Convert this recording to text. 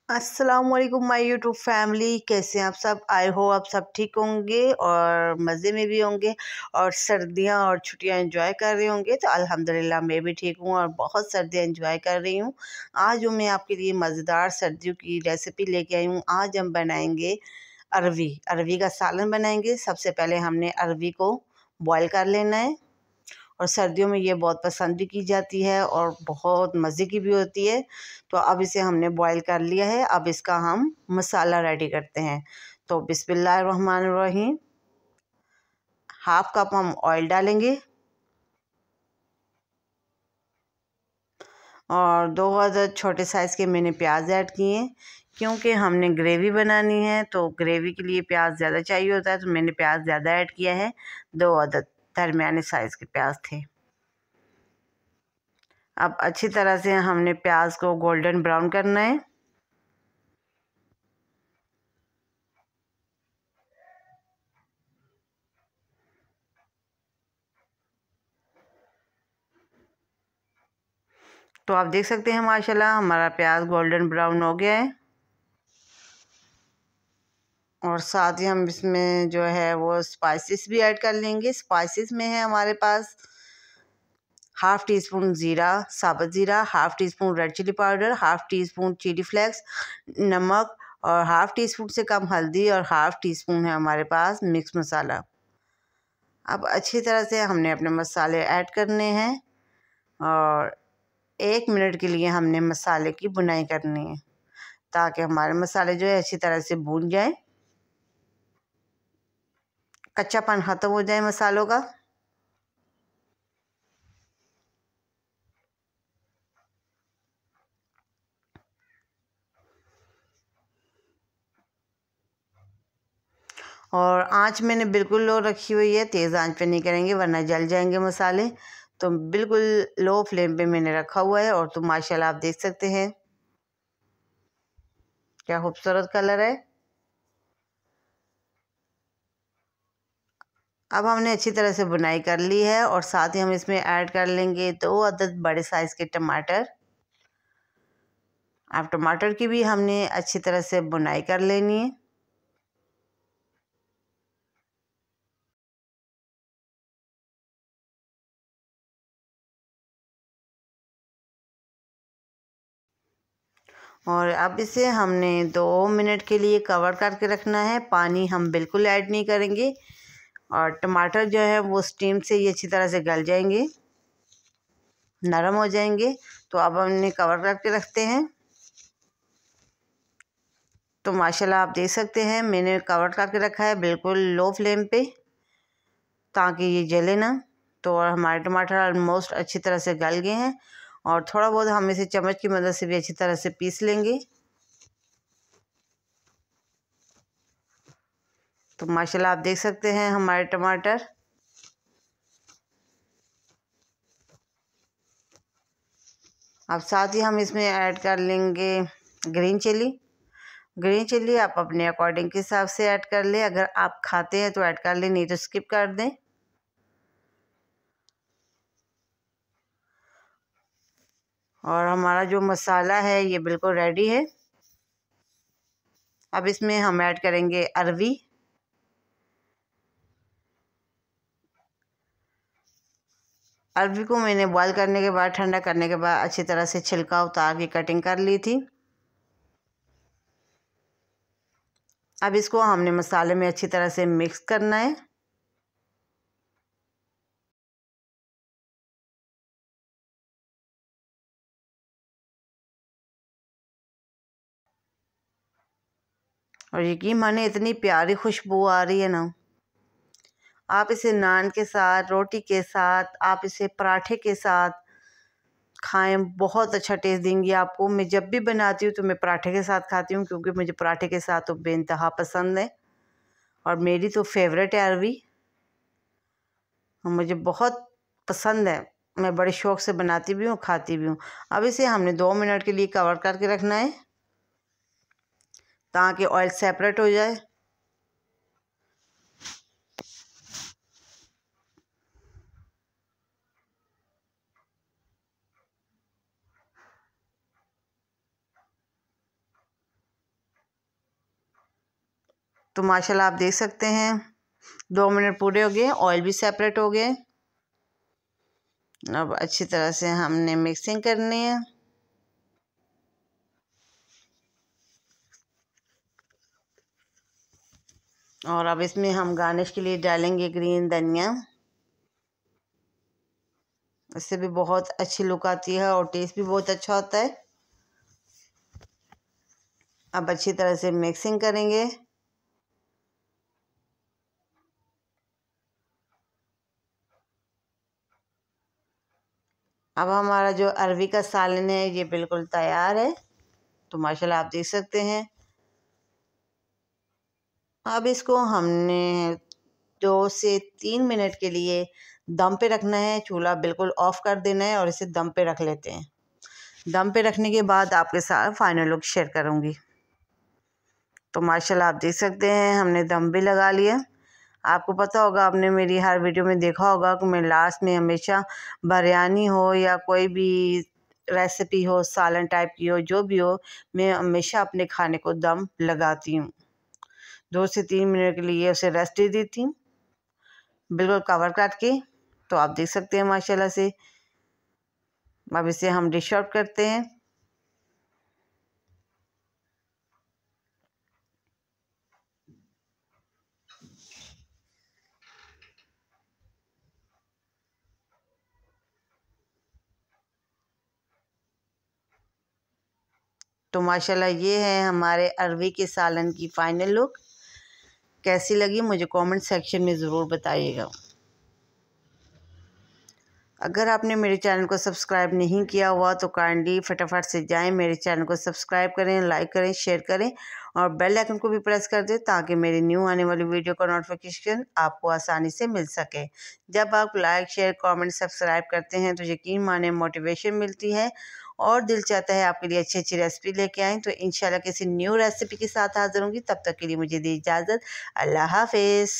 अस्सलाम वालेकुम my YouTube family. कैसे हैं आप सब? आई हो आप सब ठीक होंगे और मज़े में भी होंगे और सर्दियां और छुट्टियां एंजॉय कर रहे होंगे। तो अल्हम्दुलिल्लाह मैं भी ठीक हूँ और बहुत सर्दियां एंजॉय कर रही हूँ। आज मैं आपके लिए मज़ेदार सर्दियों की रेसिपी लेके आई हूँ। आज हम बनाएंगे अरवी अरवी का सालन बनाएंगे। सबसे पहले हमने अरवी को बॉयल कर लेना है और सर्दियों में ये बहुत पसंद भी की जाती है और बहुत मज़े की भी होती है। तो अब इसे हमने बॉईल कर लिया है। अब इसका हम मसाला रेडी करते हैं। तो बिस्मिल्लाहिर्रहमानिर्रहीम। हाफ कप हम ऑयल डालेंगे और 2 अदद छोटे साइज़ के मैंने प्याज ऐड किए हैं। क्योंकि हमने ग्रेवी बनानी है तो ग्रेवी के लिए प्याज ज़्यादा चाहिए होता है, तो मैंने प्याज ज़्यादा ऐड किया है। 2 अदद दरमियाने साइज़ के प्याज थे। अब अच्छी तरह से हमने प्याज को गोल्डन ब्राउन करना है। तो आप देख सकते हैं माशाल्लाह हमारा प्याज गोल्डन ब्राउन हो गया है। और साथ ही हम इसमें जो है वो स्पाइसेस भी ऐड कर लेंगे। स्पाइसेस में है हमारे पास हाफ़ टी स्पून ज़ीरा, साबुत ज़ीरा, half teaspoon red chilli powder, half teaspoon chilli flakes, नमक और हाफ़ टी स्पून से कम हल्दी और हाफ़ टी स्पून है हमारे पास मिक्स मसाला। अब अच्छी तरह से हमने अपने मसाले ऐड करने हैं और 1 मिनट के लिए हमने मसाले की भुनाई करनी है ताकि हमारे मसाले जो है अच्छी तरह से भून जाए, कच्चापन ख़त्म हो जाए मसालों का। और आंच मैंने बिल्कुल लो रखी हुई है, तेज़ आंच पे नहीं करेंगे वरना जल जाएंगे मसाले। तो बिल्कुल लो फ्लेम पे मैंने रखा हुआ है और तो माशाल्लाह आप देख सकते हैं क्या खूबसूरत कलर है। अब हमने अच्छी तरह से बुनाई कर ली है और साथ ही हम इसमें ऐड कर लेंगे 2 अदद बड़े साइज़ के टमाटर। अब टमाटर की भी हमने अच्छी तरह से बुनाई कर लेनी है। और अब इसे हमने 2 मिनट के लिए कवर करके रखना है। पानी हम बिल्कुल ऐड नहीं करेंगे और टमाटर जो है वो स्टीम से ही अच्छी तरह से गल जाएंगे, नरम हो जाएंगे। तो अब हमने कवर करके रखते हैं। तो माशाल्लाह आप देख सकते हैं मैंने कवर करके रखा है बिल्कुल लो फ्लेम पे ताकि ये जले ना। तो और हमारे टमाटर ऑलमोस्ट अच्छी तरह से गल गए हैं और थोड़ा बहुत हम इसे चम्मच की मदद से भी अच्छी तरह से पीस लेंगे। तो माशाल्लाह आप देख सकते हैं हमारे टमाटर। अब साथ ही हम इसमें ऐड कर लेंगे ग्रीन चिली। ग्रीन चिली आप अपने अकॉर्डिंग के हिसाब से ऐड कर लें, अगर आप खाते हैं तो ऐड कर लें, नहीं तो स्किप कर दें। और हमारा जो मसाला है ये बिल्कुल रेडी है। अब इसमें हम ऐड करेंगे अरवी। अरवी को मैंने बॉईल करने के बाद, ठंडा करने के बाद अच्छी तरह से छिलका उतार के कटिंग कर ली थी। अब इसको हमने मसाले में अच्छी तरह से मिक्स करना है। और यकीन माने इतनी प्यारी खुशबू आ रही है ना। आप इसे नान के साथ, रोटी के साथ, आप इसे पराठे के साथ खाएं, बहुत अच्छा टेस्ट देंगी आपको। मैं जब भी बनाती हूँ तो मैं पराठे के साथ खाती हूँ क्योंकि मुझे पराठे के साथ तो बेइंतहा पसंद है और मेरी तो फेवरेट है अरवी, मुझे बहुत पसंद है। मैं बड़े शौक़ से बनाती भी हूँ, खाती भी हूँ। अब इसे हमने 2 मिनट के लिए कवर करके रखना है ताकि ऑयल सेपरेट हो जाए। तो माशाल्लाह आप देख सकते हैं 2 मिनट पूरे हो गए, ऑयल भी सेपरेट हो गए। अब अच्छी तरह से हमने मिक्सिंग करनी है। और अब इसमें हम गार्निश के लिए डालेंगे ग्रीन धनिया। इससे भी बहुत अच्छी लुक आती है और टेस्ट भी बहुत अच्छा होता है। अब अच्छी तरह से मिक्सिंग करेंगे। अब हमारा जो अरवी का सालन है ये बिल्कुल तैयार है। तो माशाल्लाह आप देख सकते हैं। अब इसको हमने 2 से 3 मिनट के लिए दम पे रखना है। चूल्हा बिल्कुल ऑफ कर देना है और इसे दम पे रख लेते हैं। दम पे रखने के बाद आपके साथ फाइनल लुक शेयर करूंगी। तो माशाल्लाह आप देख सकते हैं हमने दम भी लगा लिया। आपको पता होगा, आपने मेरी हर वीडियो में देखा होगा कि मैं लास्ट में हमेशा बिरयानी हो या कोई भी रेसिपी हो, सालन टाइप की हो, जो भी हो, मैं हमेशा अपने खाने को दम लगाती हूँ। 2 से 3 मिनट के लिए उसे रेस्ट दे देती हूँ बिल्कुल कवर करके। तो आप देख सकते हैं माशाल्लाह से। अब इसे हम डिश आउट करते हैं। तो माशाल्लाह ये है हमारे अरवी के सालन की फ़ाइनल लुक। कैसी लगी मुझे कमेंट सेक्शन में ज़रूर बताइएगा। अगर आपने मेरे चैनल को सब्सक्राइब नहीं किया हुआ तो काइंडली फटाफट से जाएं, मेरे चैनल को सब्सक्राइब करें, लाइक करें, शेयर करें और बेल आइकन को भी प्रेस कर दें ताकि मेरी न्यू आने वाली वीडियो का नोटिफिकेशन आपको आसानी से मिल सके। जब आप लाइक, शेयर, कमेंट, सब्सक्राइब करते हैं तो यकीन माने मोटिवेशन मिलती है और दिल चाहता है आपके लिए अच्छी अच्छी रेसिपी लेके आएँ। तो इंशाल्लाह किसी न्यू रेसिपी के साथ हाजिर होंगी। तब तक के लिए मुझे दी इजाज़त। अल्लाह हाफिज़।